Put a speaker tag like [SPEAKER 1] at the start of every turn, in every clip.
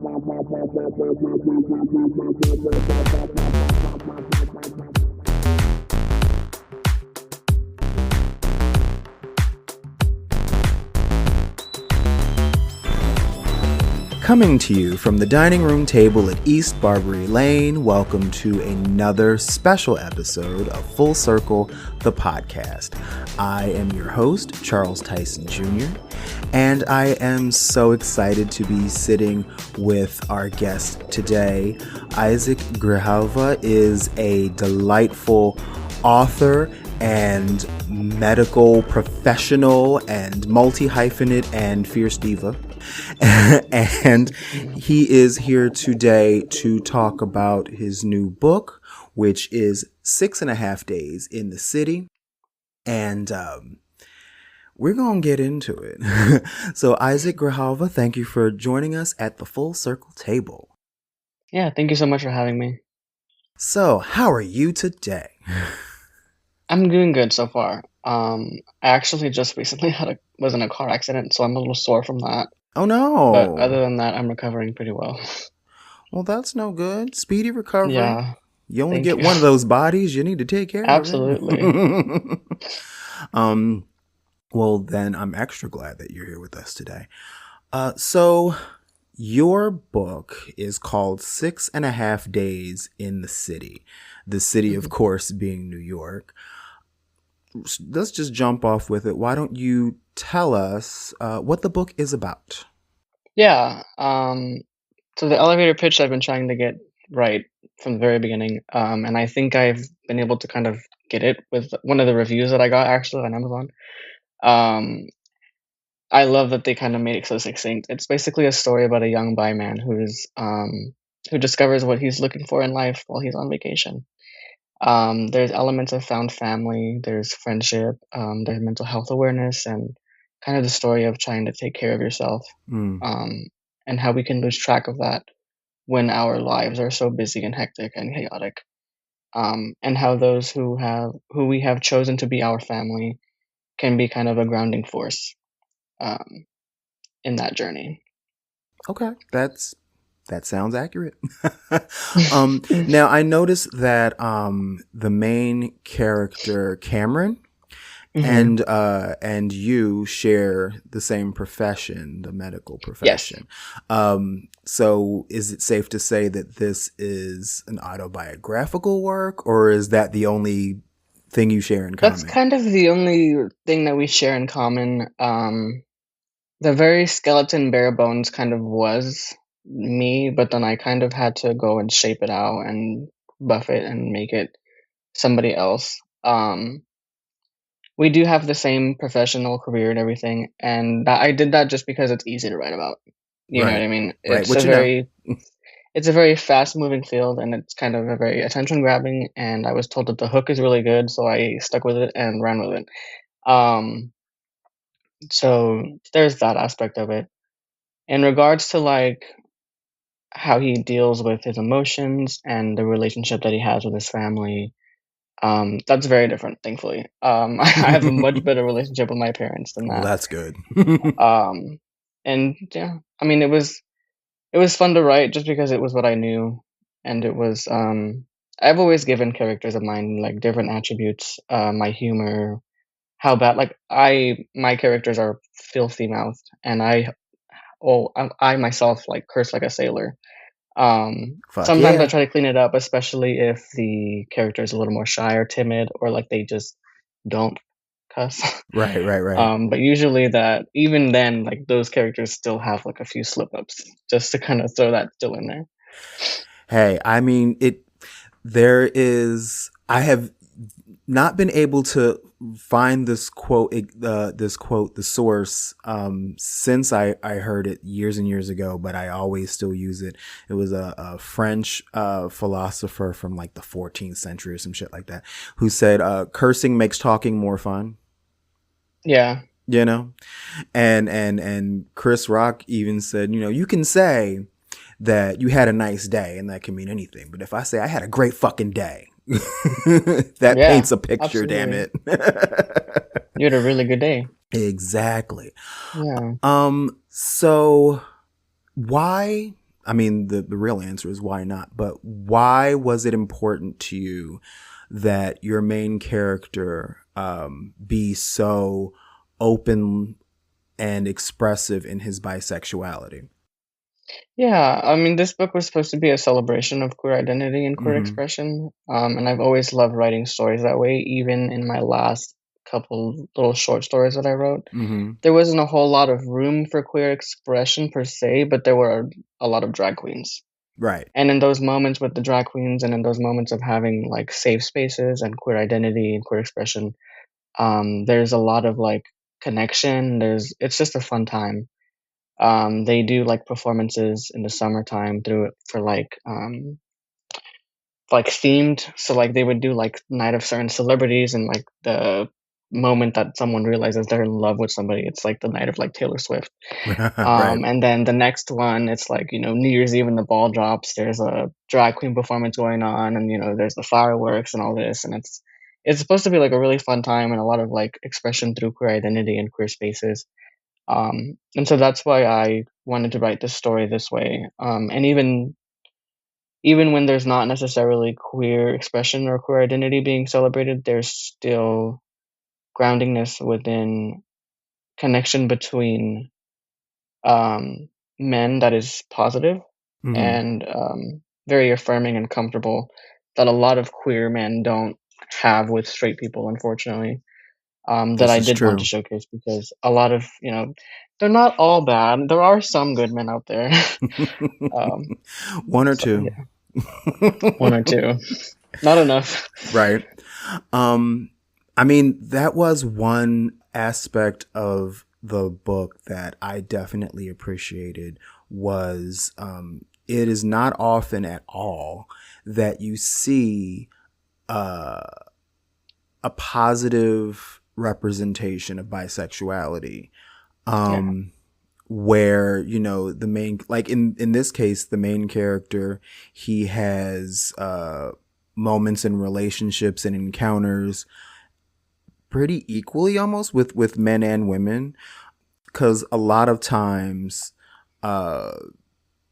[SPEAKER 1] Coming to you from the dining room table at East Barbary Lane, welcome to another special episode of Full Circle, the podcast. I am your host, Charles Tyson Jr., and I am so excited to be sitting with our guest today. Isaac Grijalva is a delightful author and medical professional and multi-hyphenate and fierce diva. And he is here today to talk about his new book, which is 6.5 Days in the City. And we're going to get into it. So Isaac Grijalva, thank you for joining us at the Full Circle table.
[SPEAKER 2] Yeah, thank you so much for having me.
[SPEAKER 1] So how are you today?
[SPEAKER 2] I'm doing good so far. I actually just recently was in a car accident, so I'm a little sore from that.
[SPEAKER 1] Oh no.
[SPEAKER 2] But other than that, I'm recovering pretty well.
[SPEAKER 1] Well, that's no good. Speedy recovery.
[SPEAKER 2] Yeah.
[SPEAKER 1] You only get one of those bodies. You need to take care
[SPEAKER 2] Absolutely.
[SPEAKER 1] of it. Well, then I'm extra glad that you're here with us today. So your book is called 6.5 Days in the City. The city, of course, being New York. Let's just jump off with it. Why don't you tell us what the book is about?
[SPEAKER 2] Yeah. So the elevator pitch I've been trying to get right from the very beginning, and I think I've been able to kind of get it with one of the reviews that I got actually on Amazon. I love that they kind of made it so succinct. It's basically a story about a young bi man who discovers what he's looking for in life while he's on vacation. There's elements of found family, there's friendship, there's mental health awareness, and kind of the story of trying to take care of yourself, and how we can lose track of that when our lives are so busy and hectic and chaotic, and how those who we have chosen to be our family can be kind of a grounding force in that journey.
[SPEAKER 1] Okay, that sounds accurate. Now, I noticed that the main character, Cameron, and you share the same profession, the medical profession. Yes. So is it safe to say that this is an autobiographical work, or is that the only thing you share in common?
[SPEAKER 2] That's kind of the only thing that we share in common. The very skeleton bare bones kind of was me, but then I kind of had to go and shape it out and buff it and make it somebody else. We do have the same professional career and everything, and I did that just because it's easy to write about. You know what I mean? It's a very fast moving field, and it's kind of a very attention grabbing, and I was told that the hook is really good, so I stuck with it and ran with it. So there's that aspect of it. In regards to like how he deals with his emotions and the relationship that he has with his family, that's very different, thankfully. I have a much better relationship with my parents than that.
[SPEAKER 1] Well, that's good.
[SPEAKER 2] And yeah, I mean, it was fun to write just because it was what I knew, and it was I've always given characters of mine like different attributes, my humor, how bad, like my characters are filthy mouthed, and I myself like curse like a sailor. Sometimes I try to clean it up, especially if the character is a little more shy or timid, or like they just don't cuss.
[SPEAKER 1] Right.
[SPEAKER 2] But usually that, even then, like those characters still have like a few slip ups, just to kind of throw that still in there.
[SPEAKER 1] Hey, I mean, I have not been able to find this quote, the source, since I heard it years and years ago, but I always still use it. It was a French philosopher from like the 14th century or some shit like that, who said, cursing makes talking more fun.
[SPEAKER 2] Yeah.
[SPEAKER 1] You know? And Chris Rock even said, you can say that you had a nice day, and that can mean anything. But if I say I had a great fucking day, that paints a picture, absolutely. Damn it.
[SPEAKER 2] You had a really good day.
[SPEAKER 1] Exactly.
[SPEAKER 2] Yeah.
[SPEAKER 1] So why I mean, the real answer is why not? But why was it important to you that your main character be so open and expressive in his bisexuality?
[SPEAKER 2] Yeah, I mean, this book was supposed to be a celebration of queer identity and queer
[SPEAKER 1] Mm-hmm.
[SPEAKER 2] expression, and I've always loved writing stories that way. Even in my last couple little short stories that I wrote,
[SPEAKER 1] Mm-hmm.
[SPEAKER 2] there wasn't a whole lot of room for queer expression per se, but there were a lot of drag queens.
[SPEAKER 1] Right.
[SPEAKER 2] And in those moments with the drag queens, and in those moments of having like safe spaces and queer identity and queer expression, there's a lot of like connection. It's just a fun time. They do like performances in the summertime through it for like themed. So like they would do like night of certain celebrities, and like the moment that someone realizes they're in love with somebody, it's like the night of like Taylor Swift.
[SPEAKER 1] Right.
[SPEAKER 2] And then the next one, it's like, New Year's Eve when the ball drops, there's a drag queen performance going on, and there's the fireworks and all this, and it's supposed to be like a really fun time and a lot of like expression through queer identity and queer spaces. And so that's why I wanted to write this story this way. And even when there's not necessarily queer expression or queer identity being celebrated, there's still groundingness within connection between um, men that is positive
[SPEAKER 1] Mm-hmm.
[SPEAKER 2] and very affirming and comfortable, that a lot of queer men don't have with straight people, unfortunately. That
[SPEAKER 1] This
[SPEAKER 2] I
[SPEAKER 1] is
[SPEAKER 2] did want to
[SPEAKER 1] true.
[SPEAKER 2] showcase, because a lot of, they're not all bad. There are some good men out there. um,
[SPEAKER 1] One or
[SPEAKER 2] so
[SPEAKER 1] two.
[SPEAKER 2] yeah, one or two, not enough.
[SPEAKER 1] Right. Um, I mean, that was one aspect of the book that I definitely appreciated was it is not often at all that you see uh, a positive representation of bisexuality.
[SPEAKER 2] Yeah,
[SPEAKER 1] Um, where the main, like in this case, the main character, he has moments in relationships and encounters pretty equally almost with men and women, because a lot of times uh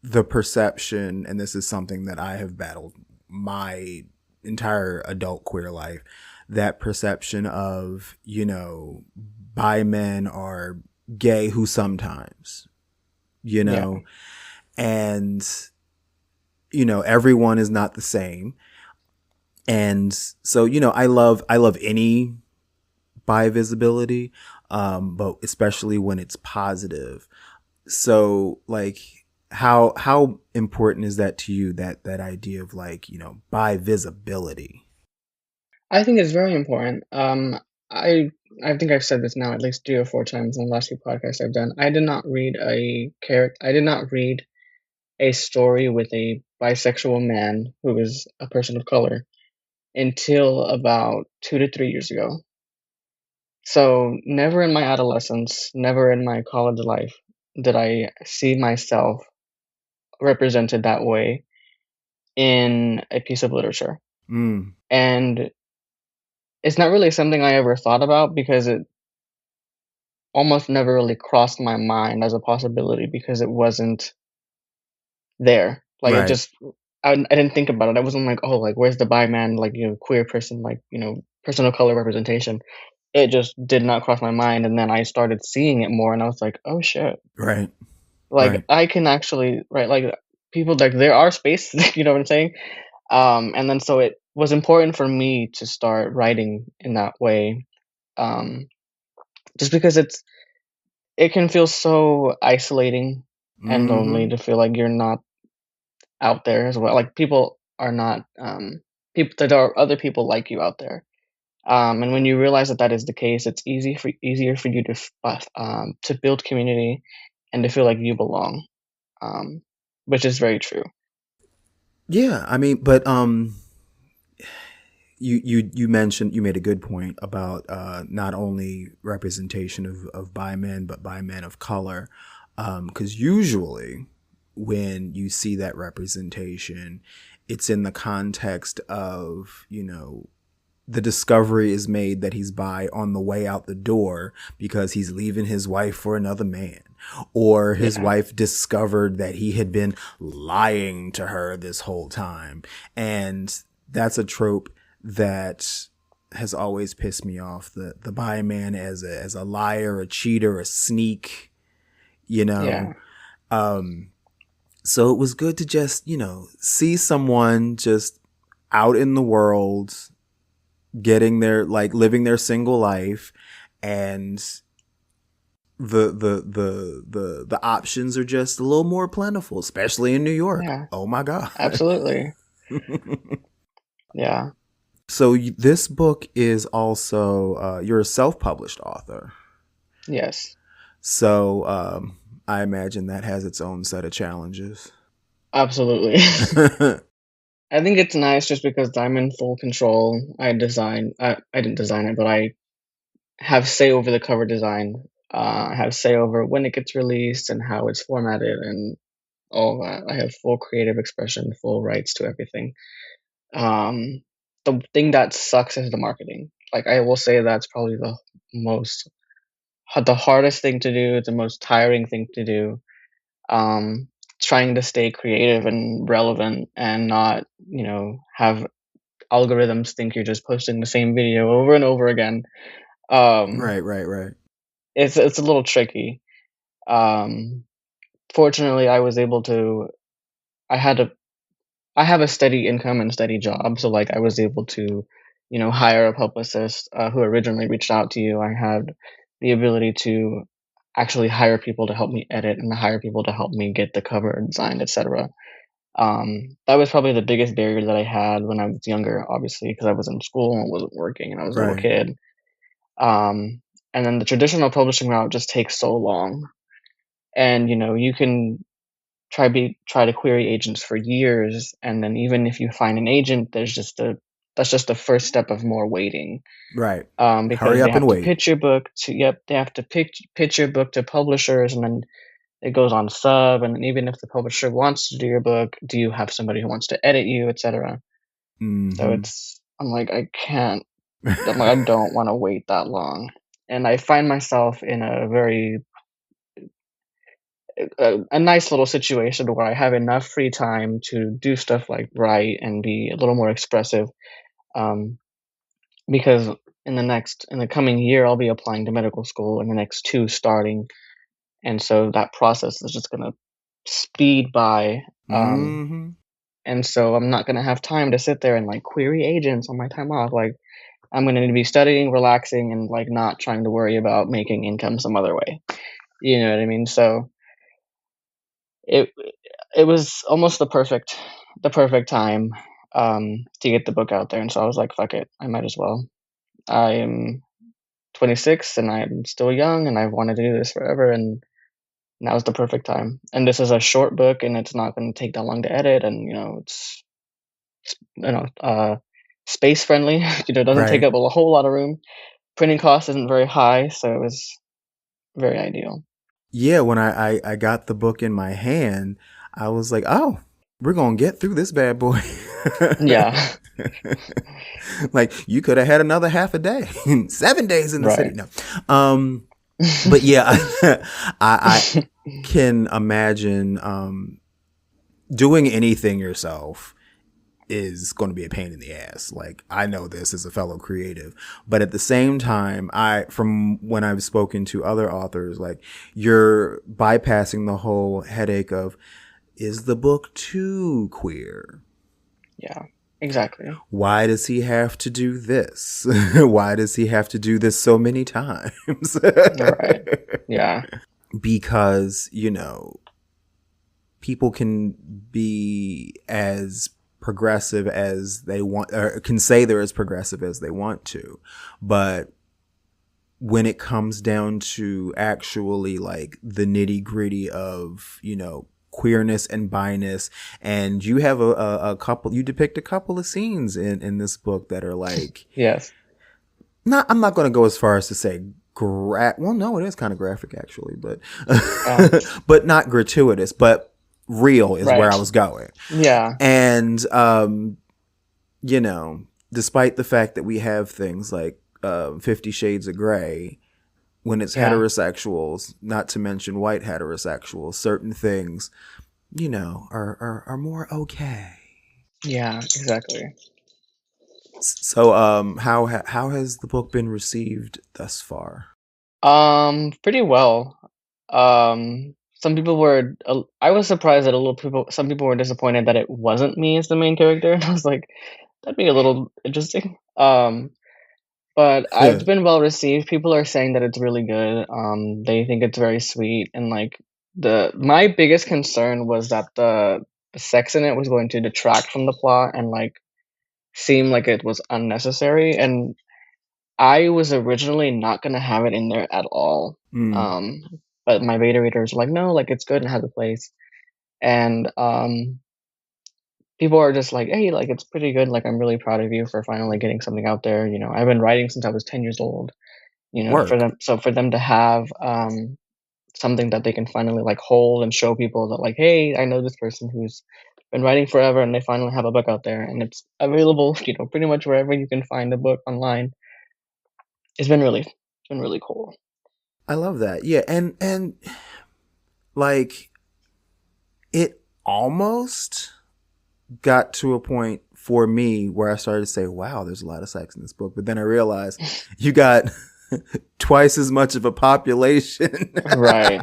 [SPEAKER 1] the perception, and this is something that I have battled my entire adult queer life, that perception of bi men are gay who sometimes you
[SPEAKER 2] yeah.
[SPEAKER 1] know and everyone is not the same. And so I love any bi visibility, but especially when it's positive. So like how important is that to you, that idea of like bi visibility?
[SPEAKER 2] I think it's very important. I I think I've said this now at least 3 or 4 times in the last few podcasts I've done. I did not read a character. I did not read a story with a bisexual man who is a person of color until about 2 to 3 years ago. So never in my adolescence, never in my college life did I see myself represented that way in a piece of literature.
[SPEAKER 1] Mm,
[SPEAKER 2] And it's not really something I ever thought about, because it almost never really crossed my mind as a possibility, because it wasn't there. Like it
[SPEAKER 1] right.
[SPEAKER 2] just, I didn't think about it. I wasn't like, oh, like where's the bi man, like queer person, like person of color representation. It just did not cross my mind, and then I started seeing it more, and I was like, oh shit,
[SPEAKER 1] Right.
[SPEAKER 2] like
[SPEAKER 1] Right.
[SPEAKER 2] I can actually, right, like people, like there are spaces, you know what I'm saying? And then so it was important for me to start writing in that way, um, just because it can feel so isolating and lonely
[SPEAKER 1] Mm-hmm.
[SPEAKER 2] to feel like you're not out there as well. Like people are not people, there are other people like you out there. And when you realize that that is the case, it's easier for you to build community and to feel like you belong, um, which is very true.
[SPEAKER 1] Yeah, I mean, but you mentioned, you made a good point about not only representation of bi men, but bi men of color, because usually when you see that representation, it's in the context of the discovery is made that he's bi on the way out the door because he's leaving his wife for another man. or his
[SPEAKER 2] Yeah.
[SPEAKER 1] wife discovered that he had been lying to her this whole time. And that's a trope that has always pissed me off. The bi man as a liar, a cheater, a sneak, you know.
[SPEAKER 2] Yeah.
[SPEAKER 1] So it was good to just, see someone just out in the world, getting their, like, living their single life, and the options are just a little more plentiful, especially in New York.
[SPEAKER 2] Yeah.
[SPEAKER 1] Oh my God.
[SPEAKER 2] Absolutely. Yeah.
[SPEAKER 1] So this book is also, you're a self-published author.
[SPEAKER 2] Yes.
[SPEAKER 1] So I imagine that has its own set of challenges.
[SPEAKER 2] Absolutely. I think it's nice just because I'm in full control. I didn't design it, but I have say over the cover design. I have say over when it gets released and how it's formatted and all that. I have full creative expression, full rights to everything. Um, the thing that sucks is the marketing. Like, I will say that's probably most the hardest thing to do, the most tiring thing to do. Um, Trying to stay creative and relevant and not, have algorithms think you're just posting the same video over and over again. Um,
[SPEAKER 1] Right.
[SPEAKER 2] it's a little tricky. Um, Fortunately, I was able to. I had a I have a steady income and steady job, so, like, I was able to, hire a publicist, who originally reached out to you. I had the ability to actually hire people to help me edit and hire people to help me get the cover designed, etcetera. That was probably the biggest barrier that I had when I was younger, obviously, because I was in school and wasn't working and I was a little
[SPEAKER 1] Right.
[SPEAKER 2] kid. Um, and then the traditional publishing route just takes so long. And, you can try to query agents for years, and then even if you find an agent, that's just the first step of more waiting.
[SPEAKER 1] Right.
[SPEAKER 2] Because
[SPEAKER 1] Hurry
[SPEAKER 2] they
[SPEAKER 1] up and
[SPEAKER 2] have to
[SPEAKER 1] wait.
[SPEAKER 2] pitch your book to they have to pitch your book to publishers, and then it goes on sub, and then even if the publisher wants to do your book, do you have somebody who wants to edit you, etc. So
[SPEAKER 1] Mm-hmm.
[SPEAKER 2] I'm like, I don't want to wait that long, and I find myself in a nice little situation where I have enough free time to do stuff like write and be a little more expressive. Um, because in the coming year, I'll be applying to medical school, and the next two starting, and so that process is just gonna speed by.
[SPEAKER 1] Mm-hmm.
[SPEAKER 2] And so I'm not gonna have time to sit there and, like, query agents on my time off. Like, I'm gonna need to be studying, relaxing, and, like, not trying to worry about making income some other way. You know what I mean? So it it was almost the perfect time, to get the book out there, and so I was like, "Fuck it, I might as well." I am 26 and I'm still young and I've wanted to do this forever, and now's the perfect time. And this is a short book and it's not gonna take that long to edit, and, it's, you know, uh, space friendly. It doesn't take
[SPEAKER 1] Right.
[SPEAKER 2] up a whole lot of room. Printing cost isn't very high, so it was very ideal.
[SPEAKER 1] Yeah, when I got the book in my hand, I was like, oh, we're going to get through this bad boy.
[SPEAKER 2] Yeah.
[SPEAKER 1] Like, you could have had another half a day, 7 days in the city.
[SPEAKER 2] Right.
[SPEAKER 1] No. But yeah, I can imagine doing anything yourself is going to be a pain in the ass. Like, I know this as a fellow creative, but at the same time, from when I've spoken to other authors, like, you're bypassing the whole headache of, is the book too queer?
[SPEAKER 2] Yeah, exactly.
[SPEAKER 1] Why does he have to do this? Why does he have to do this so many times?
[SPEAKER 2] Right. Yeah.
[SPEAKER 1] Because, people can be as progressive as they want, or can say they're as progressive as they want to, but when it comes down to actually, like, the nitty gritty of, queerness and bi-ness, and you have a couple, you depict a couple of scenes in this book that are like,
[SPEAKER 2] Yes.
[SPEAKER 1] I'm not going to go as far as to say well, no, it is kind of graphic actually, but
[SPEAKER 2] Yeah.
[SPEAKER 1] but not gratuitous, but real is where I
[SPEAKER 2] Right.
[SPEAKER 1] was going.
[SPEAKER 2] Yeah.
[SPEAKER 1] And despite the fact that we have things like 50 Shades of Grey, when it's
[SPEAKER 2] Yeah.
[SPEAKER 1] heterosexuals, not to mention white heterosexuals, certain things, are more okay.
[SPEAKER 2] Yeah, exactly.
[SPEAKER 1] So, how has the book been received thus far?
[SPEAKER 2] Pretty well. Some people were. I was surprised that a little people. Some people were disappointed that it wasn't me as the main character, and I was like, that'd be a little interesting. But I've been well received. People are saying that it's really good. They think it's very sweet, and like the my biggest concern was that the sex in it was going to detract from the plot and like seem like it was unnecessary. And I was originally not gonna have it in there at all.
[SPEAKER 1] Mm,
[SPEAKER 2] Um, but my beta readers were like, no, like it's good and has a place. And people are just like, hey, like it's pretty good. Like I'm really proud of you for finally getting something out there. I've been writing since I was 10 years old. For
[SPEAKER 1] work.
[SPEAKER 2] them, so for them to have something that they can finally like hold and show people that like, hey, I know this person who's been writing forever and they finally have a book out there and it's available, pretty much wherever you can find a book online. It's been really cool.
[SPEAKER 1] I love that. Yeah, and like it almost got to a point for me where I started to say, "Wow, there's a lot of sex in this book." But then I realized you got twice as much of a population.
[SPEAKER 2] Right.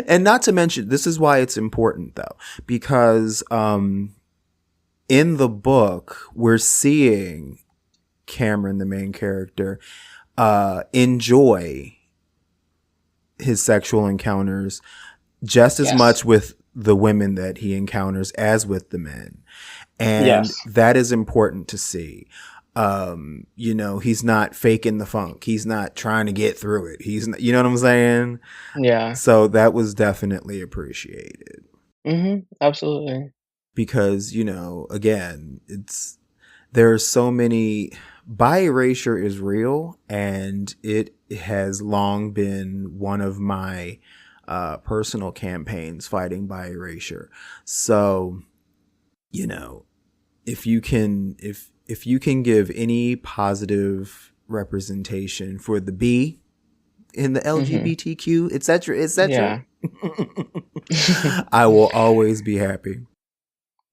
[SPEAKER 1] And not to mention, this is why it's important though, because in the book we're seeing Cameron, the main character, enjoy his sexual encounters just as
[SPEAKER 2] Yes.
[SPEAKER 1] much with the women that he encounters as with the men. And
[SPEAKER 2] Yes.
[SPEAKER 1] that is important to see. He's not faking the funk. He's not trying to get through it. He's not, you know what I'm saying?
[SPEAKER 2] Yeah.
[SPEAKER 1] So that was definitely appreciated
[SPEAKER 2] Absolutely.
[SPEAKER 1] because, again, there are so many, bi erasure is real, and it has long been one of my personal campaigns fighting bi erasure. So, if you can give any positive representation for the B in the
[SPEAKER 2] Mhm.
[SPEAKER 1] LGBTQ, etc., etc.,
[SPEAKER 2] Yeah.
[SPEAKER 1] I will always be happy.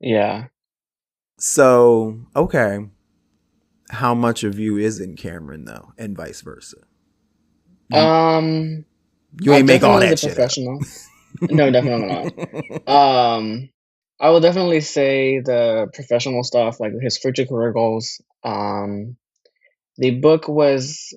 [SPEAKER 2] Yeah.
[SPEAKER 1] So, okay, how much of you is in Cameron though, and vice versa? You
[SPEAKER 2] Um,
[SPEAKER 1] you
[SPEAKER 2] I'm
[SPEAKER 1] ain't make all
[SPEAKER 2] definitely the
[SPEAKER 1] that shit up.
[SPEAKER 2] professional. No, definitely not. I would definitely say the professional stuff, like his future career goals. The book was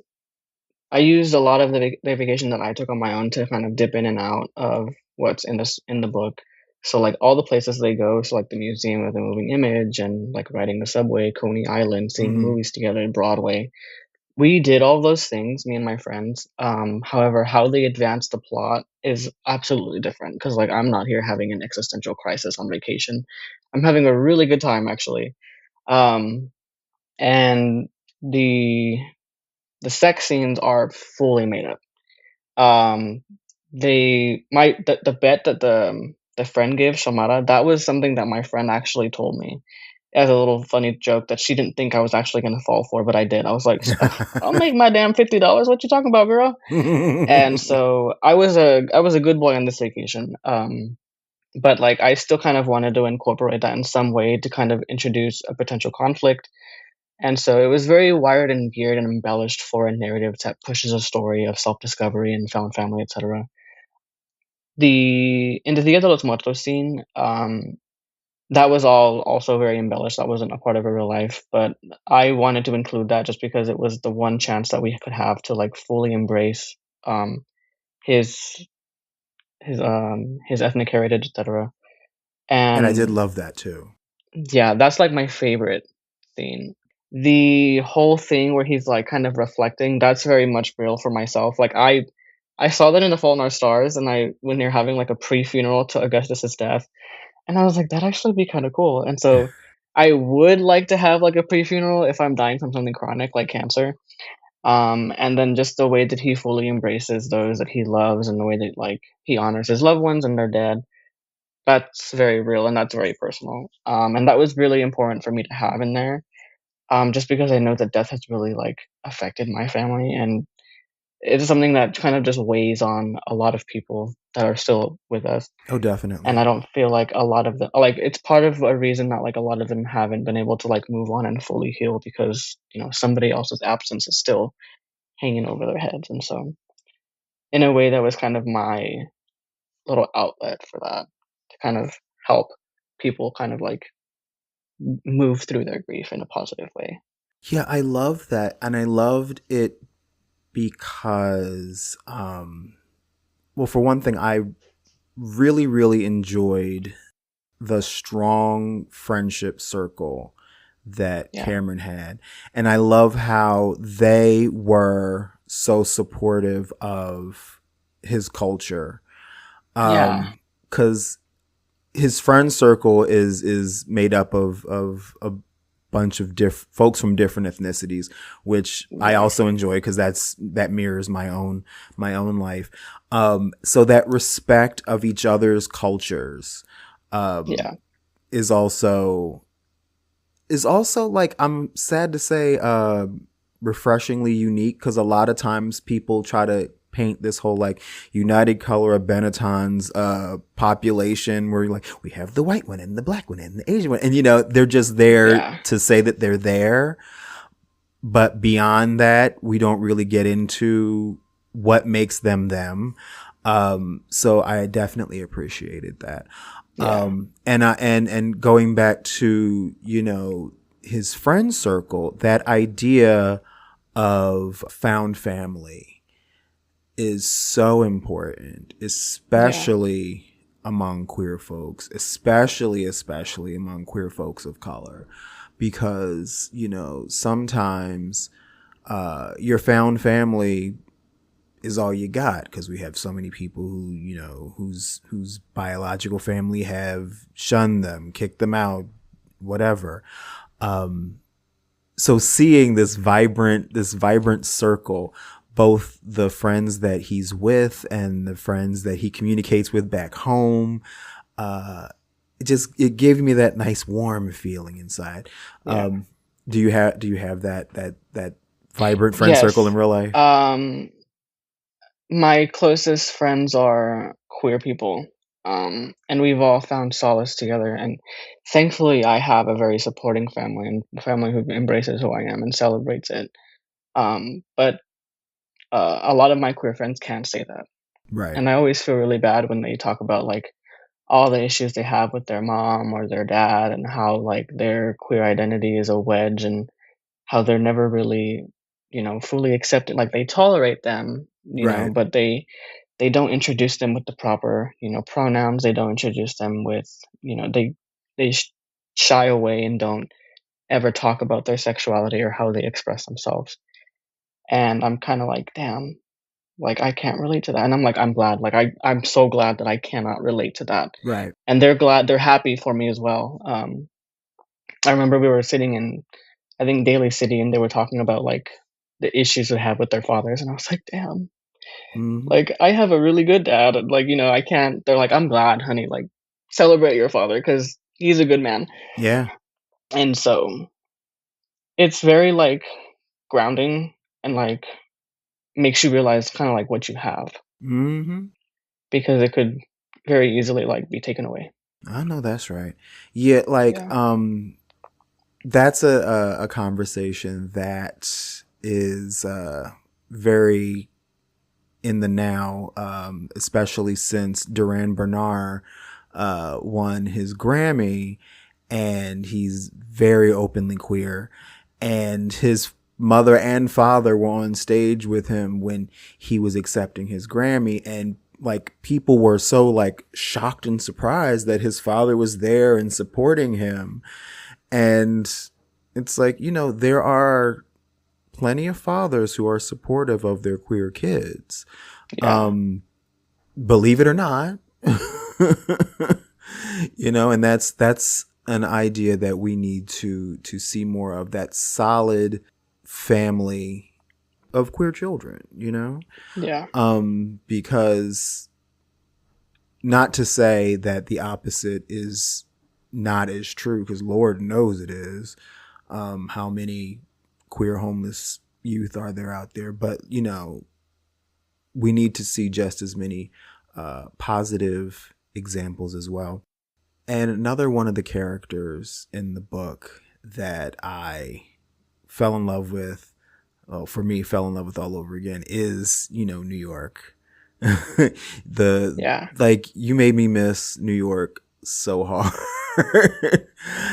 [SPEAKER 2] I used a lot of the vacation that I took on my own to kind of dip in and out of what's in the book. So like all the places they go, so like the Museum of the Moving Image and like riding the subway, Coney Island, seeing
[SPEAKER 1] Hmm.
[SPEAKER 2] movies together, Broadway. We did all those things, me and my friends. However, how they advance the plot is absolutely different because like I'm not here having an existential crisis on vacation. I'm having a really good time actually. Um, and the the sex scenes are fully made up. Um, the bet that the friend gave Shamara, that was something that my friend actually told me as a little funny joke that she didn't think I was actually gonna fall for, but I did. I was like, I'll make my damn $50. What you talking about, girl?" And so I was a good boy on this vacation. But like I still kind of wanted to incorporate that in some way to kind of introduce a potential conflict. And so it was very wired and geared and embellished for a narrative that pushes a story of self-discovery and found family, etc. The in the Dia de los Muertos scene, that was all also very embellished. That wasn't a part of a real life, but I wanted to include that just because it was the one chance that we could have to like fully embrace um, his his ethnic heritage, etc.
[SPEAKER 1] And I did
[SPEAKER 2] And
[SPEAKER 1] love that too.
[SPEAKER 2] yeah, that's like my favorite scene. The whole thing where he's like kind of reflecting, that's very much real for myself. Like I saw that in The Fault in Our Stars, and I when they're having like a pre-funeral to Augustus's death, and I was like, that'd actually be kind of cool. And so I would like to have like a pre-funeral if I'm dying from something chronic like cancer. And then just the way that he fully embraces those that he loves and the way that like he honors his loved ones and their dead. That's very real and that's very personal. And that was really important for me to have in there. Just because I know that death has really like affected my family and it's something that kind of just weighs on a lot of people that are still with us.
[SPEAKER 1] Oh,
[SPEAKER 2] And I
[SPEAKER 1] definitely.
[SPEAKER 2] don't feel like a lot of them like, it's part of a reason that, like, a lot of them haven't been able to, like, move on and fully heal because, somebody else's absence is still hanging over their heads, and so, in a way, that was kind of my little outlet for that, to kind of help people kind of, like, move through their grief in a positive way.
[SPEAKER 1] Yeah, I love that. And I loved it because, well, for one thing, I really, really enjoyed the strong friendship circle that
[SPEAKER 2] Yeah.
[SPEAKER 1] Cameron had. And I love how they were so supportive of his culture.
[SPEAKER 2] Yeah.
[SPEAKER 1] 'Cause his friend circle is made up of a bunch of folks from different ethnicities, which I
[SPEAKER 2] Yeah.
[SPEAKER 1] also enjoy because that mirrors my own life. So that respect of each other's cultures, um,
[SPEAKER 2] Yeah.
[SPEAKER 1] is also like, I'm sad to say, refreshingly unique, because a lot of times people try to paint this whole like united color of Benetton's population where like we have the white one and the black one and the Asian one, and they're just there
[SPEAKER 2] Yeah.
[SPEAKER 1] to say that they're there, but beyond that we don't really get into what makes them them. So I definitely appreciated that.
[SPEAKER 2] Yeah.
[SPEAKER 1] And going back to, his friend circle, that idea of found family is so important,
[SPEAKER 2] Yeah.
[SPEAKER 1] especially among queer folks, especially among queer folks of color, because, sometimes your found family is all you got, because we have so many people who, whose biological family have shunned them, kicked them out, whatever. So seeing this vibrant circle, both the friends that he's with and the friends that he communicates with back home, it gave me that nice warm feeling inside.
[SPEAKER 2] Yeah.
[SPEAKER 1] Do you have that vibrant friend circle in
[SPEAKER 2] Yes.
[SPEAKER 1] real life?
[SPEAKER 2] Um, my closest friends are queer people, and we've all found solace together, and thankfully, I have a very supporting family and a family who embraces who I am and celebrates it. But a lot of my queer friends can't say that,
[SPEAKER 1] Right.
[SPEAKER 2] and I always feel really bad when they talk about, like, all the issues they have with their mom or their dad and how, like, their queer identity is a wedge and how they're never really, fully accepted, like, they tolerate them,
[SPEAKER 1] Right.
[SPEAKER 2] but they don't introduce them with the proper, pronouns, they don't introduce them with, they shy away and don't ever talk about their sexuality or how they express themselves, and I'm kinda like, "Damn, like, I can't relate to that," and I'm like, "I'm glad," like, I'm so glad that I cannot relate to that,
[SPEAKER 1] Right.
[SPEAKER 2] and they're happy for me as well. I remember we were sitting in, I think, Daly City, and they were talking about, like, the issues they have with their fathers, and I was like, "Damn,
[SPEAKER 1] Hmm.
[SPEAKER 2] like, I have a really good dad," and, like, I can't, they're like, "I'm glad, honey, like, celebrate your father because he's a good man."
[SPEAKER 1] Yeah.
[SPEAKER 2] And so, it's very, like, grounding and, like, makes you realize kinda, like, what you have
[SPEAKER 1] Hmm.
[SPEAKER 2] because it could very easily, like, be taken away.
[SPEAKER 1] I know that's right. Yeah, like,
[SPEAKER 2] Yeah.
[SPEAKER 1] that's a conversation that is very in the now, especially since Duran Bernard won his Grammy, and he's very openly queer, and his mother and father were on stage with him when he was accepting his Grammy, and like people were so like shocked and surprised that his father was there and supporting him. And it's like, there are plenty of fathers who are supportive of their queer kids.
[SPEAKER 2] Yeah.
[SPEAKER 1] Believe it or not. And that's an idea that we need to see more of, that solid family of queer children.
[SPEAKER 2] Yeah.
[SPEAKER 1] Because, not to say that the opposite is not as true, because Lord knows it is. How many queer homeless youth are there out there? But we need to see just as many positive examples as well. And another one of the characters in the book that I fell in love with, well, for me, fell in love with all over again, is, New York. the
[SPEAKER 2] Yeah.
[SPEAKER 1] Like, you made me miss New York so hard.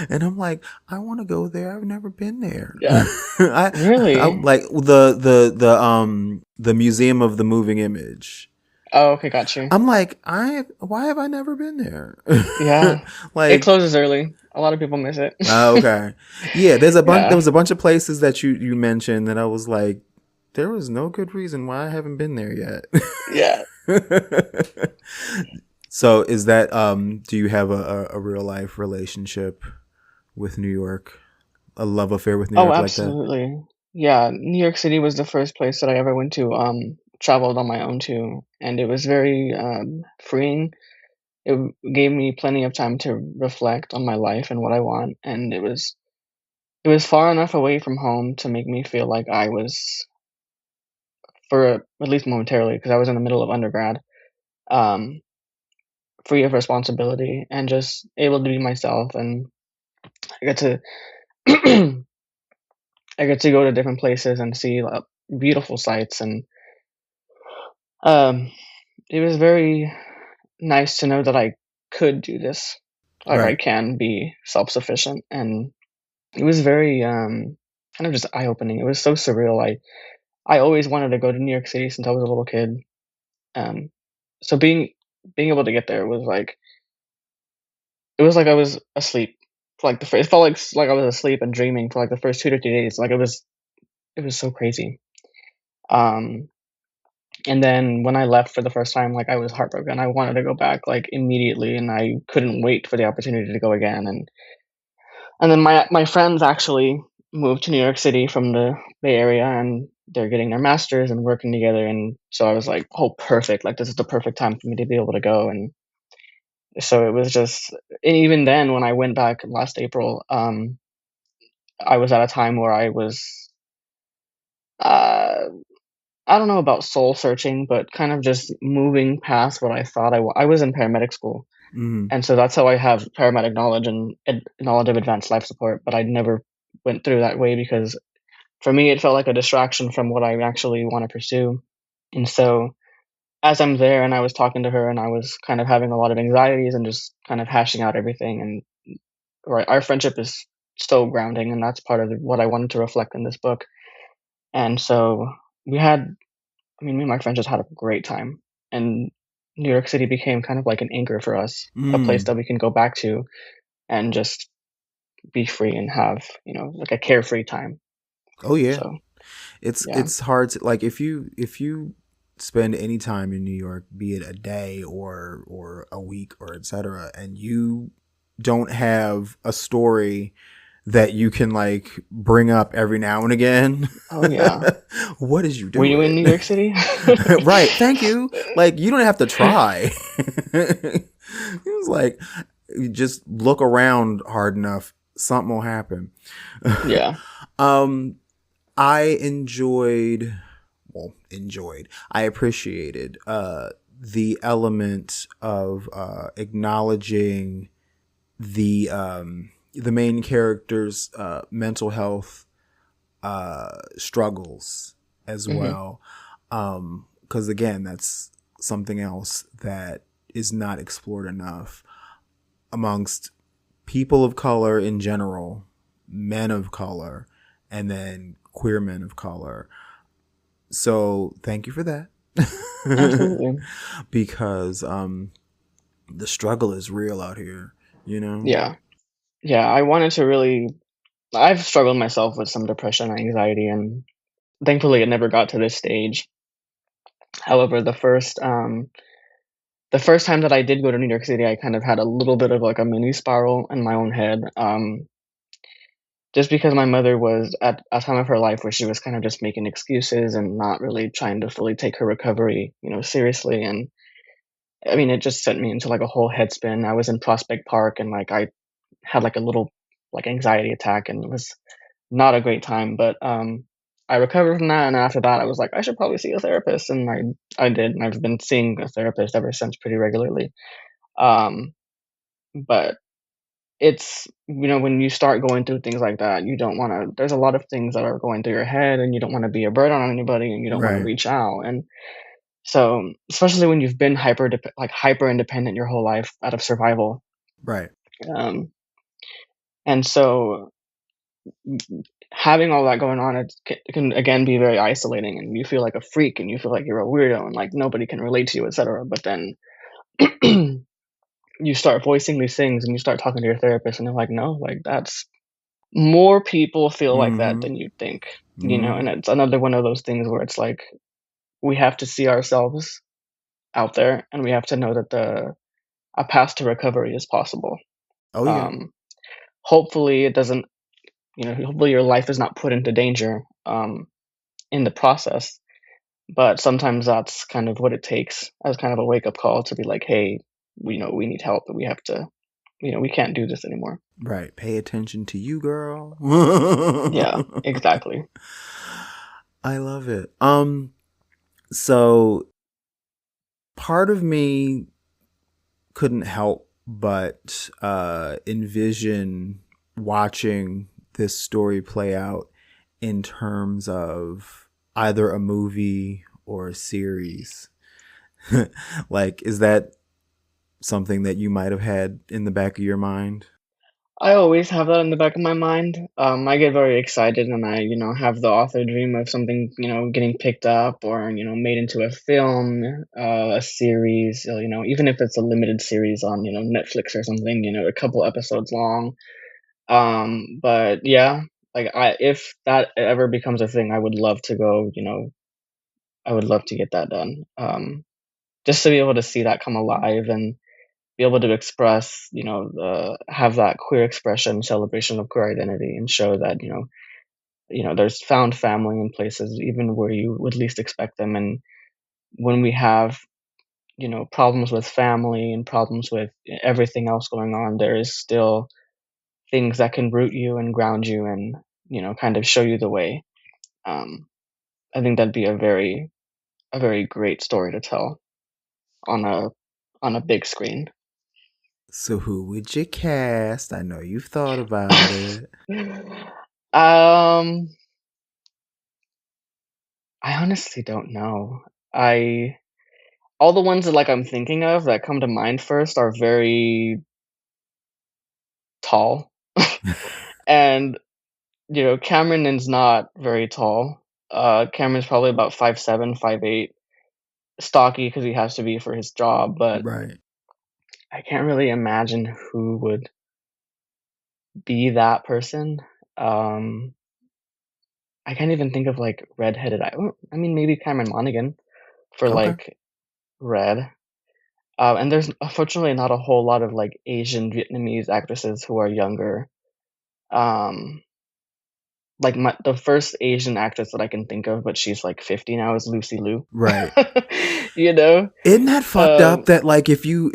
[SPEAKER 1] And I'm like, I want to go there. I've never been there.
[SPEAKER 2] Yeah.
[SPEAKER 1] I
[SPEAKER 2] Really?
[SPEAKER 1] like the Museum of the Moving Image.
[SPEAKER 2] Oh, okay, got you.
[SPEAKER 1] I'm like, why have I never been there?
[SPEAKER 2] Yeah. It
[SPEAKER 1] Like,
[SPEAKER 2] closes early. A lot of people miss it.
[SPEAKER 1] okay. Yeah, there
[SPEAKER 2] Yeah.
[SPEAKER 1] was a bunch of places that you mentioned that I was like, there was no good reason why I haven't been there yet.
[SPEAKER 2] Yeah.
[SPEAKER 1] So is that do you have a real life relationship with New York? A love affair with New
[SPEAKER 2] Oh,
[SPEAKER 1] York like that?
[SPEAKER 2] absolutely. Yeah, New York City was the first place that I ever went to, traveled on my own to, and it was very, freeing. It gave me plenty of time to reflect on my life and what I want, and it was far enough away from home to make me feel like I was, for at least momentarily, because I was in the middle of undergrad, um, free of responsibility and just able to be myself, and I get to I get to go to different places and see, beautiful sights, and, um, it was very nice to know that I could do this. Like, I
[SPEAKER 1] Right.
[SPEAKER 2] can be self-sufficient, and it was very, kind of just eye-opening. It was so surreal. I always wanted to go to New York City since I was a little kid, um, so being able to get there was like it was like I was asleep for, like, it felt like I was asleep and dreaming for, like, the first 2 to 3 days. Like, it was so crazy. Um, and then when I left for the first time, like, I was heartbroken. I wanted to go back, like, immediately, and I couldn't wait for the opportunity to go again, and then my friends actually moved to New York City from the Bay Area, and they're getting their masters and working together, and so I was like, "Oh, perfect, like, this is the perfect time for me to be able to go," and so it was just, and even then, when I went back last April, I was at a time where I was, uh, I don't know about soul searching, but kind of just moving past what I thought I was in paramedic school,
[SPEAKER 1] Mm-hmm.
[SPEAKER 2] and so that's how I have paramedic knowledge and knowledge of advanced life support, but I never went through that way because for me, it felt like a distraction from what I actually want to pursue. And so, as I'm there and I was talking to her and I was kind of having a lot of anxieties and just kind of hashing out everything, and right, our friendship is so grounding, and that's part of what I wanted to reflect in this book. And so we had, I mean, me and my friends just had a great time, and New York City became kind of like an anchor for us, a place
[SPEAKER 1] Mm.
[SPEAKER 2] that we can go back to and just be free and have, like a carefree time.
[SPEAKER 1] Oh yeah.
[SPEAKER 2] So yeah.
[SPEAKER 1] It's hard to, like, if you spend any time in New York, be it a day or a week or etc., and you don't have a story that you can like bring up every now and again,
[SPEAKER 2] Oh yeah.
[SPEAKER 1] what is you
[SPEAKER 2] Were you in
[SPEAKER 1] doing?
[SPEAKER 2] New York City?
[SPEAKER 1] Right. Thank you. Like, you don't have to try. It was like, you just look around hard enough, something will happen.
[SPEAKER 2] Yeah.
[SPEAKER 1] um, I I appreciated the element of acknowledging the main character's mental health struggles as
[SPEAKER 2] Mhm.
[SPEAKER 1] well. Because again, that's something else that is not explored enough amongst people of color in general, men of color, and then queer men of color. So thank you for that.
[SPEAKER 2] Absolutely.
[SPEAKER 1] Because the struggle is real out here, you know?
[SPEAKER 2] Yeah. Yeah, I wanted to really I've struggled myself with some depression, anxiety, and thankfully it never got to this stage. However, the first time that I did go to New York City, I kind of had a little bit of like a mini spiral in my own head. Just because my mother was at a time of her life where she was kind of just making excuses and not really trying to fully take her recovery, seriously. And I mean, it just sent me into like a whole headspin. I was in Prospect Park and like I had like a little like anxiety attack, and it was not a great time. But I recovered from that, and after that, I was like, "I should probably see a therapist," and I did, and I've been seeing a therapist ever since pretty regularly. Um, but it's when you start going through things like that, you don't wanna there's a lot of things that are going through your head, and you don't wanna be a burden on anybody, and you don't wanna
[SPEAKER 1] Right.
[SPEAKER 2] reach out, and so, especially when you've been hyper independent your whole life out of survival,
[SPEAKER 1] Right.
[SPEAKER 2] um, and so having all that going on, it can again be very isolating, and you feel like a freak, and you feel like you're a weirdo, and like nobody can relate to you, etc. But then you start voicing these things, and you start talking to your therapist, and they're like, "No, like that's more people feel like that
[SPEAKER 1] Mhm.
[SPEAKER 2] than you think," and
[SPEAKER 1] Mhm.
[SPEAKER 2] it's another one of those things where it's like we have to see ourselves out there, and we have to know that the a path to recovery is possible.
[SPEAKER 1] Oh, yeah.
[SPEAKER 2] Um, hopefully, it doesn't. Hopefully your life is not put into danger in the process. But sometimes that's kind of what it takes as kind of a wake up call to be like, hey, we need help. We have to, we can't do this anymore.
[SPEAKER 1] Right. Pay attention to you, girl.
[SPEAKER 2] Yeah, exactly.
[SPEAKER 1] I love it. So part of me couldn't help but envision watching this story play out in terms of either a movie or a series. Like, is that something that you might have had in the back of your mind?
[SPEAKER 2] I always have that in the back of my mind. I get very excited, and I, have the author dream of something, getting picked up or made into a film, a series. Even if it's a limited series on Netflix or something, a couple episodes long. But yeah, like if that ever becomes a thing, I would love to go. I would love to get that done. Just to be able to see that come alive and be able to express, have that queer expression, celebration of queer identity, and show that there's found family in places even where you would least expect them. And when we have problems with family and problems with everything else going on, there is still things that can root you and ground you and kind of show you the way. Um, I think that'd be a very great story to tell on a big screen.
[SPEAKER 1] So who would you cast? I know you've thought about it.
[SPEAKER 2] um, I honestly don't know. I All the ones that like I'm thinking of that come to mind first are very tall, and Cameron is not very tall. Cameron's probably about 5'7", 5'8", stocky because he has to be for his job, but
[SPEAKER 1] Right.
[SPEAKER 2] I can't really imagine who would be that person. Um, I can't even think of, like, redheaded I mean, maybe Cameron Monaghan for,
[SPEAKER 1] Okay.
[SPEAKER 2] like, Red. And there's unfortunately not a whole lot of, like, Asian Vietnamese actresses who are younger. Um, like, the first Asian actress that I can think of, but she's, like, 50 now, is Lucy Liu.
[SPEAKER 1] Right.
[SPEAKER 2] You know?
[SPEAKER 1] Isn't that fucked up
[SPEAKER 2] Um
[SPEAKER 1] that like if you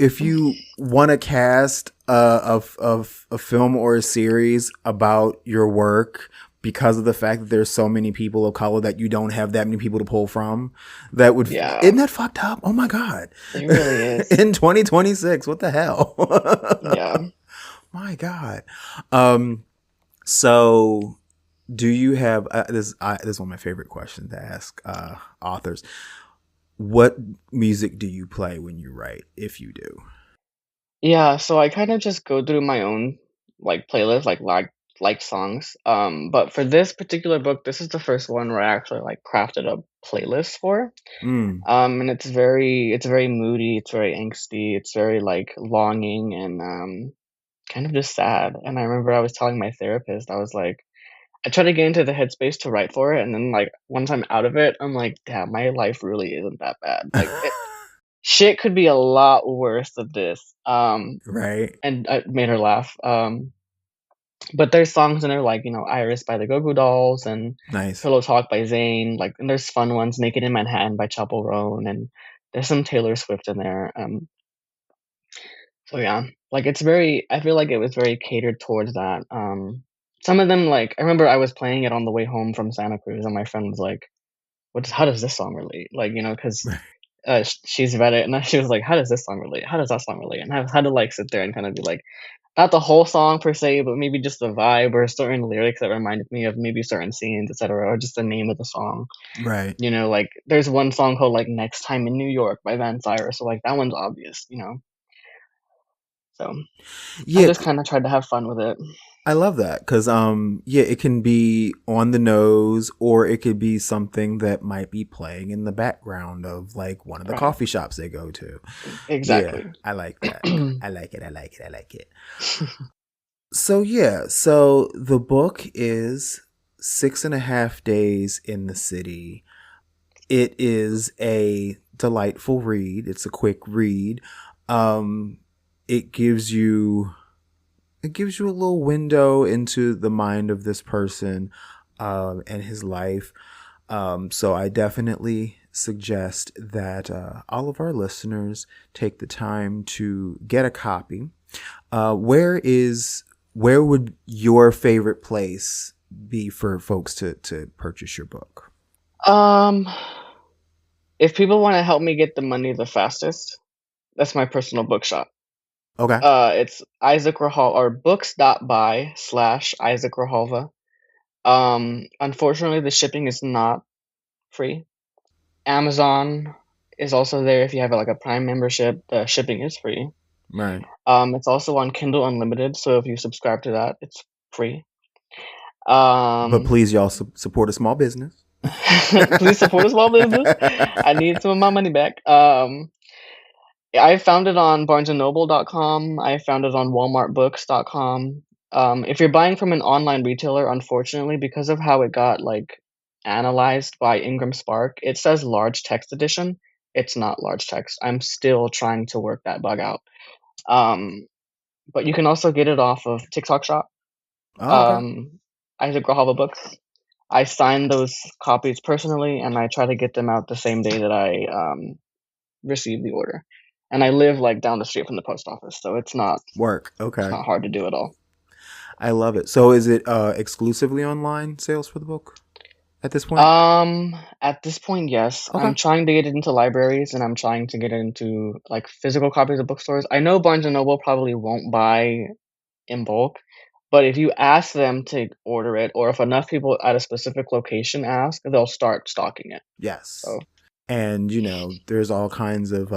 [SPEAKER 1] want to cast of a film or a series about your work because of the fact that there's so many people of color that you don't have that many people to pull from, that would
[SPEAKER 2] Yeah,
[SPEAKER 1] isn't that fucked up? Oh my god.
[SPEAKER 2] it really is.
[SPEAKER 1] In 2026, what the hell?
[SPEAKER 2] Yeah.
[SPEAKER 1] My god. Um so do you have this is one of my favorite questions to ask authors. What music do you play when you write, if you do?
[SPEAKER 2] Yeah, so I kinda just go through my own, like, playlist, like songs, but for this particular book, this is the first one where I actually, like, crafted a playlist for,
[SPEAKER 1] Mm.
[SPEAKER 2] and it's very moody, it's very angsty, it's very, like, longing and, kind of just sad, and I remember I was telling my therapist, I was like I tried to get into the headspace to write for it, and then, like, once I'm out of it, I'm like, "Damn, my life really isn't that bad." Like, shit could be a lot worse than this,
[SPEAKER 1] Right.
[SPEAKER 2] and it made her laugh, but there's songs in there like, "Iris" by the Go-Go Dolls and
[SPEAKER 1] Nice.
[SPEAKER 2] "Pillow Talk" by Zayn, like and there's fun ones, "Naked in Manhattan" by Chappell Roan, and there's some Taylor Swift in there, so yeah, like, I feel like it was very catered towards that, some of them, like, I remember I was playing it on the way home from Santa Cruz, and my friend was like, how does this song relate?" Like, 'cause, she's read it, and she was like, "How does this song relate? How does that song relate?" And I've had to, like, sit there and kinda be like, not the whole song per se, but maybe just the vibe or certain lyrics that reminded me of maybe certain scenes, etcetera, or just the name of the song.
[SPEAKER 1] Right.
[SPEAKER 2] Like, there's one song called, like, "Next Time in New York" by Van Cyrus, so, like, that one's obvious. So, I
[SPEAKER 1] Yeah,
[SPEAKER 2] just kinda tried to have fun with it.
[SPEAKER 1] I love that because yeah, it can be on the nose or it could be something that might be playing in the background of like one of the
[SPEAKER 2] Right.
[SPEAKER 1] coffee shops they go to. Yeah,
[SPEAKER 2] Exactly.
[SPEAKER 1] I like that. I like it. I like it. I like it. So yeah, so the book is 6.5 days in the city. It is a delightful read. It's a quick read. Um, it gives you a little window into the mind of this person and his life. So I definitely suggest that all of our listeners take the time to get a copy. Where would your favorite place be for folks to purchase your book?
[SPEAKER 2] Um, if people wanna help me get the money the fastest, that's my personal bookshop.
[SPEAKER 1] Okay.
[SPEAKER 2] It's Isaac Grijalva or books.by/Isaac Grijalva. Unfortunately, the shipping is not free. Amazon is also there if you have, like, a Prime membership, the shipping is free.
[SPEAKER 1] Right.
[SPEAKER 2] It's also on Kindle Unlimited, so if you subscribe to that, it's free.
[SPEAKER 1] But please, y'all support a small business.
[SPEAKER 2] Please support a small business. I need some of my money back. I found it on barnesandnoble.com. I found it on walmartbooks.com. If you're buying from an online retailer, unfortunately, because of how it got, like, analyzed by Ingram Spark, it says large text edition. It's not large text. I'm still trying to work that bug out. But you can also get it off of TikTok Shop,
[SPEAKER 1] Oh, okay.
[SPEAKER 2] Isaac Grijalva Books. I sign those copies personally, and I try to get them out the same day that I, receive the order. And I live, like, down the street from the post office, so
[SPEAKER 1] Work.
[SPEAKER 2] it's
[SPEAKER 1] Okay.
[SPEAKER 2] not hard to do at all.
[SPEAKER 1] I love it. So is it exclusively online sales for the book at this point?
[SPEAKER 2] At this point, yes.
[SPEAKER 1] Okay.
[SPEAKER 2] I'm trying to get it into libraries, and I'm trying to get it into, like, physical copies of bookstores. I know Barnes& and Noble probably won't buy in bulk, but if you ask them to order it, or if enough people at a specific location ask, they'll start stocking it.
[SPEAKER 1] Yes.
[SPEAKER 2] So,
[SPEAKER 1] And, there's all kinds of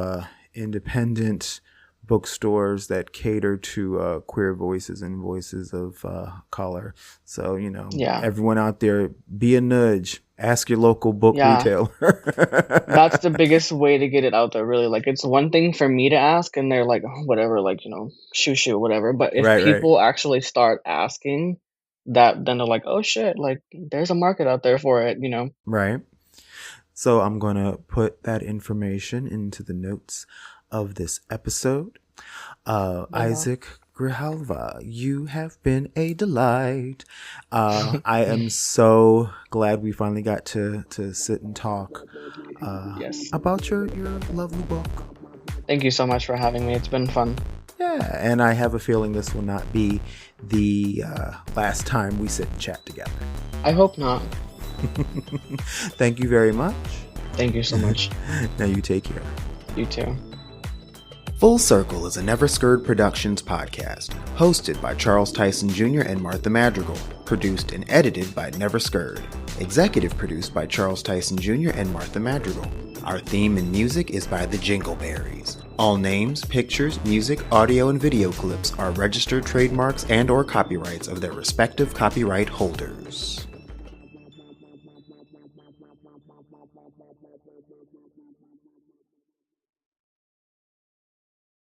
[SPEAKER 1] independent bookstores that cater to queer voices and voices of color. So,
[SPEAKER 2] yeah.
[SPEAKER 1] everyone out there, be a nudge. Ask your local book
[SPEAKER 2] Yeah.
[SPEAKER 1] retailer.
[SPEAKER 2] That's the biggest way to get it out there, really. Like, it's one thing for me to ask, and they're like, "Oh, whatever, like, shoo, whatever." But if
[SPEAKER 1] Right, right,
[SPEAKER 2] people actually start asking, then they're like, "Oh shit, like, there's a market out there for it."
[SPEAKER 1] right. So I'm going to put that information into the notes of this episode.
[SPEAKER 2] Yeah.
[SPEAKER 1] Isaac Grijalva, you have been a delight. I am so glad we finally got to sit and talk
[SPEAKER 2] Yes.
[SPEAKER 1] about your lovely book.
[SPEAKER 2] Thank you so much for having me. It's been fun.
[SPEAKER 1] Yeah, and I have a feeling this will not be the last time we sit and chat together.
[SPEAKER 2] I hope not.
[SPEAKER 1] Thank you very much.
[SPEAKER 2] Thank you so much.
[SPEAKER 1] Now you take care.
[SPEAKER 2] You too.
[SPEAKER 1] Full Circle is a Never Scared Productions podcast, hosted by Charles Tyson Jr. and Martha Madrigal, produced and edited by Never Scared, executive produced by Charles Tyson Jr. and Martha Madrigal. Our theme and music is by the Jingleberries. All names, pictures, music, audio, and video clips are registered trademarks and/or copyrights of their respective copyright holders.